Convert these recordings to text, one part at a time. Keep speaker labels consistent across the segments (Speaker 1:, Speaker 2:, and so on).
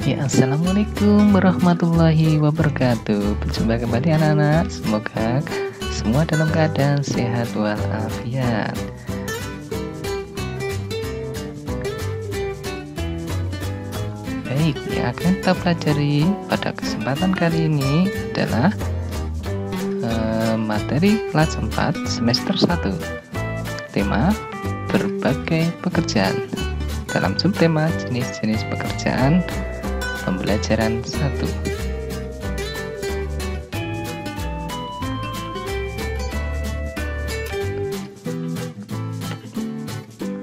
Speaker 1: Ya, assalamualaikum warahmatullahi wabarakatuh. Berjumpa kembali anak-anak. Semoga semua dalam keadaan sehat walafiat. Baik, yang akan kita pelajari pada kesempatan kali ini adalah materi kelas 4 semester 1. Tema berbagai pekerjaan. Dalam subtema jenis-jenis pekerjaan pembelajaran 1.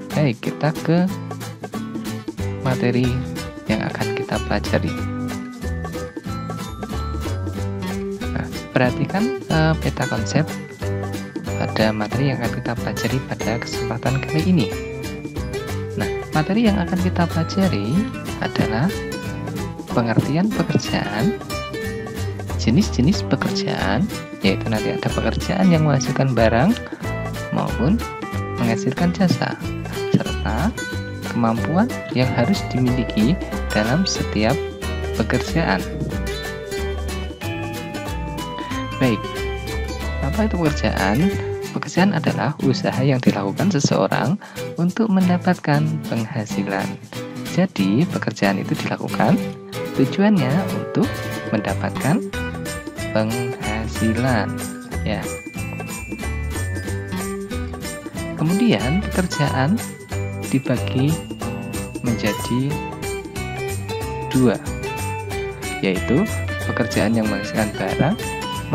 Speaker 1: Baik, kita ke materi yang akan kita pelajari. Nah, perhatikan peta konsep pada materi yang akan kita pelajari pada kesempatan kali ini. Nah, materi yang akan kita pelajari adalah pengertian pekerjaan, jenis-jenis pekerjaan, yaitu nanti ada pekerjaan yang menghasilkan barang maupun menghasilkan jasa, serta kemampuan yang harus dimiliki dalam setiap pekerjaan. Baik, apa itu pekerjaan? Pekerjaan adalah usaha yang dilakukan seseorang untuk mendapatkan penghasilan. Jadi, pekerjaan itu dilakukan tujuannya untuk mendapatkan penghasilan, ya. Kemudian pekerjaan dibagi menjadi 2, yaitu pekerjaan yang menghasilkan barang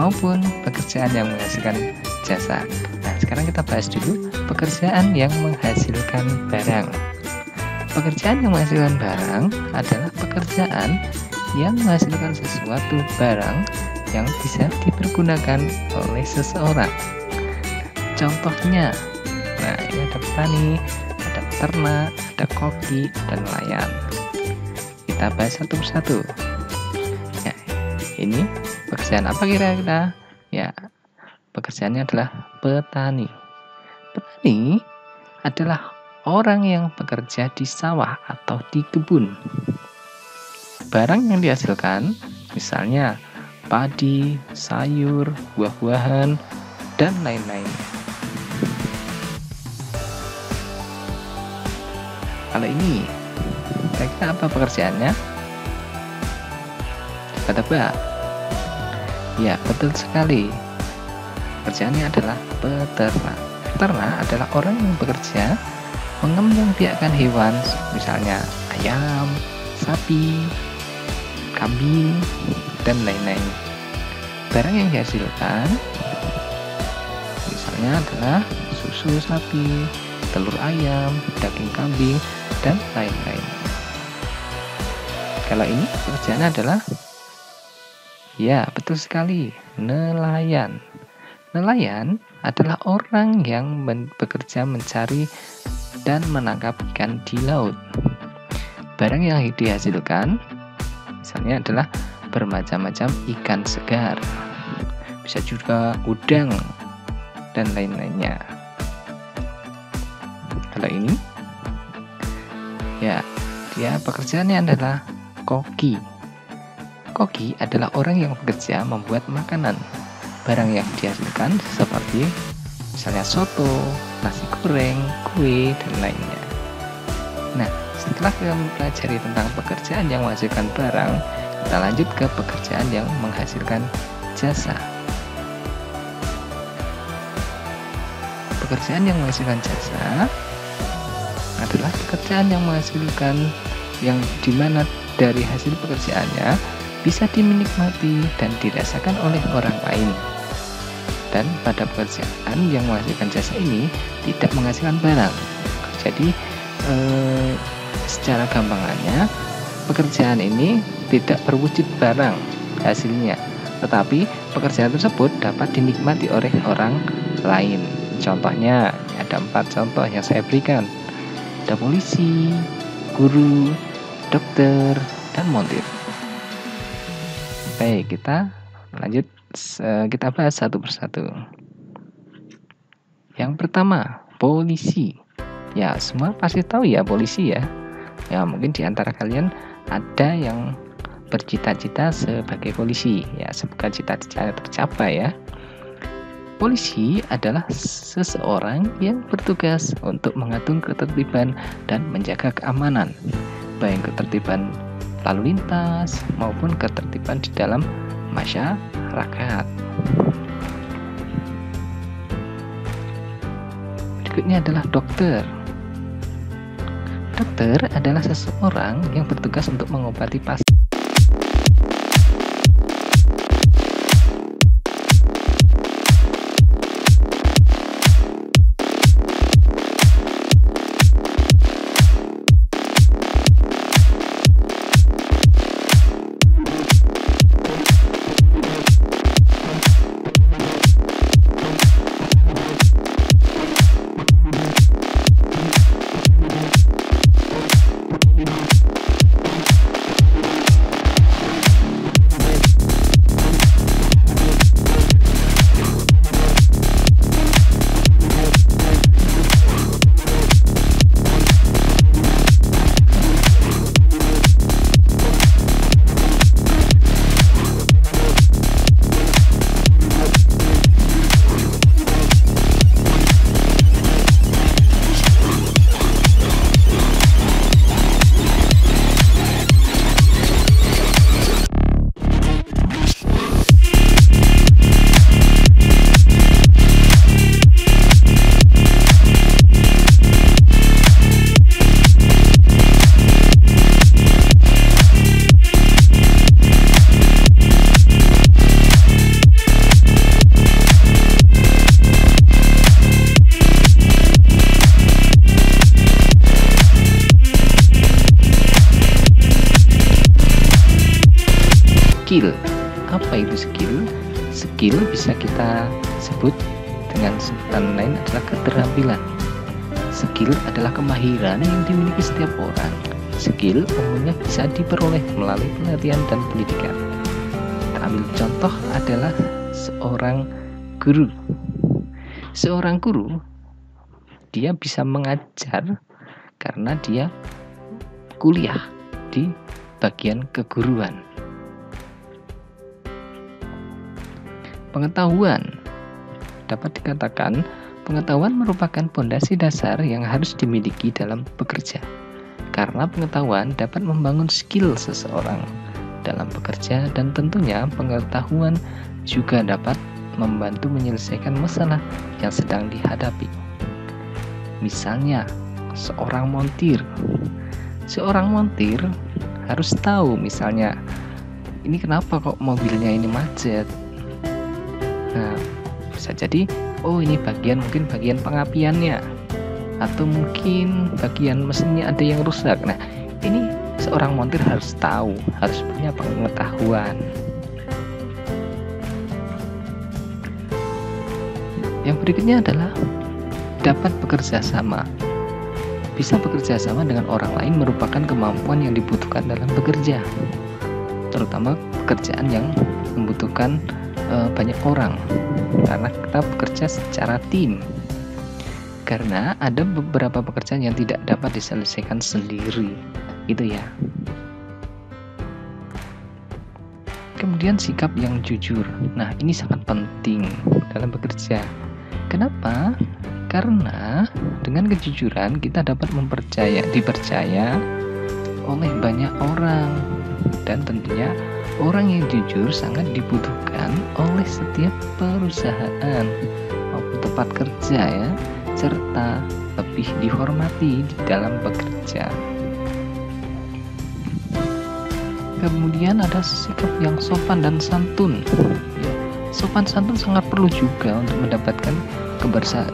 Speaker 1: maupun pekerjaan yang menghasilkan jasa. Nah, sekarang kita bahas dulu pekerjaan yang menghasilkan barang. Pekerjaan yang menghasilkan barang adalah pekerjaan yang menghasilkan sesuatu barang yang bisa dipergunakan oleh seseorang. Contohnya, nah ini ada petani, ada peternak, ada koki, dan nelayan. Kita bahas satu persatu. Ya, ini pekerjaan apa kira-kira? Ya, pekerjaannya adalah petani. Petani adalah orang yang bekerja di sawah atau di kebun. Barang yang dihasilkan misalnya padi, sayur, buah-buahan, dan lain-lain. Kalau ini, kira-kira apa pekerjaannya? Tebak-tebak. Ya, betul sekali. Pekerjaannya adalah peternak. Peternak adalah orang yang bekerja mengembangbiakkan hewan, misalnya ayam, sapi, kambing, dan lain-lain. Barang yang dihasilkan misalnya adalah susu sapi, telur ayam, daging kambing, dan lain-lain. Kalau ini pekerjaan adalah, ya betul sekali, nelayan. Nelayan adalah orang yang bekerja mencari dan menangkap ikan di laut. Barang yang dihasilkan misalnya adalah bermacam-macam ikan segar, bisa juga udang, dan lain-lainnya. Kalau ini, ya dia pekerjaannya adalah koki. Koki adalah orang yang bekerja membuat makanan. Barang yang dihasilkan seperti misalnya soto, nasi goreng, kue, dan lainnya. Nah, setelah kita mempelajari tentang pekerjaan yang menghasilkan barang, kita lanjut ke pekerjaan yang menghasilkan jasa. Pekerjaan yang menghasilkan jasa adalah pekerjaan yang menghasilkan yang dimana dari hasil pekerjaannya bisa dinikmati dan dirasakan oleh orang lain. Dan pada pekerjaan yang menghasilkan jasa ini tidak menghasilkan barang. Jadi secara gampangannya pekerjaan ini tidak berwujud barang hasilnya, tetapi pekerjaan tersebut dapat dinikmati oleh orang lain. Contohnya ada 4 contoh yang saya berikan. Ada polisi, guru, dokter, dan montir. Baik, kita lanjut, kita bahas satu persatu. Yang pertama, polisi. Ya, semua pasti tahu ya polisi ya. Ya, mungkin di antara kalian ada yang bercita-cita sebagai polisi, ya semoga cita-citanya tercapai ya. Polisi adalah seseorang yang bertugas untuk mengatur ketertiban dan menjaga keamanan, baik ketertiban lalu lintas maupun ketertiban di dalam masyarakat. Berikutnya adalah dokter. Dokter adalah seseorang yang bertugas untuk mengobati pasien. Skill. Apa itu skill? Skill bisa kita sebut dengan sebutan lain adalah keterampilan. Skill adalah kemahiran yang dimiliki setiap orang. Skill umumnya bisa diperoleh melalui pelatihan dan pendidikan. Kita ambil contoh adalah seorang guru. Seorang guru, dia bisa mengajar karena dia kuliah di bagian keguruan. Pengetahuan. Dapat dikatakan, pengetahuan merupakan pondasi dasar yang harus dimiliki dalam bekerja. Karena pengetahuan dapat membangun skill seseorang dalam bekerja dan tentunya pengetahuan juga dapat membantu menyelesaikan masalah yang sedang dihadapi. Misalnya, seorang montir. Seorang montir harus tahu misalnya, ini kenapa kok mobilnya ini macet? Nah, bisa jadi, oh ini mungkin bagian pengapiannya, atau mungkin bagian mesinnya ada yang rusak. Nah, ini seorang montir harus tahu, harus punya pengetahuan. Yang berikutnya adalah dapat bekerja sama. Bisa bekerja sama dengan orang lain merupakan kemampuan yang dibutuhkan dalam bekerja, terutama pekerjaan yang membutuhkan banyak orang, karena kita bekerja secara tim. Karena ada beberapa pekerjaan yang tidak dapat diselesaikan sendiri, gitu ya. Kemudian sikap yang jujur. Nah, ini sangat penting dalam bekerja. Kenapa? Karena dengan kejujuran kita dapat dipercaya oleh banyak orang, dan tentunya orang yang jujur sangat dibutuhkan oleh setiap perusahaan maupun tempat kerja ya, serta lebih dihormati di dalam bekerja. Kemudian ada sikap yang sopan dan santun. Ya, sopan santun sangat perlu juga untuk mendapatkan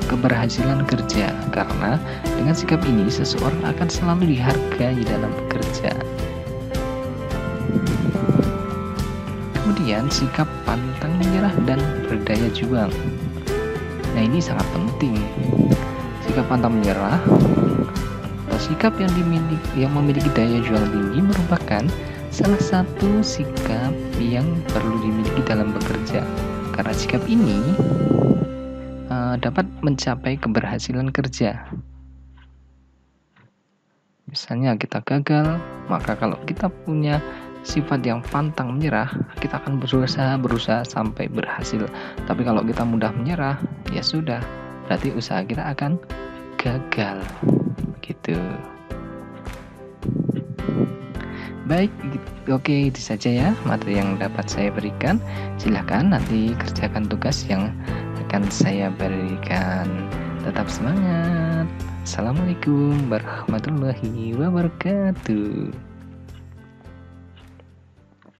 Speaker 1: keberhasilan kerja, karena dengan sikap ini seseorang akan selalu dihargai dalam bekerja. Kemudian sikap pantang menyerah dan berdaya juang. Nah, ini sangat penting. Sikap pantang menyerah atau sikap yang memiliki daya juang tinggi merupakan salah satu sikap yang perlu dimiliki dalam bekerja. Karena sikap ini dapat mencapai keberhasilan kerja. misalnya kita gagal, maka kalau kita punya sifat yang pantang menyerah, kita akan berusaha sampai berhasil. Tapi kalau kita mudah menyerah, ya sudah, berarti usaha kita akan gagal. Begitu. Baik, oke, itu saja ya materi yang dapat saya berikan. Silahkan nanti kerjakan tugas yang akan saya berikan. Tetap semangat. Assalamualaikum warahmatullahi wabarakatuh.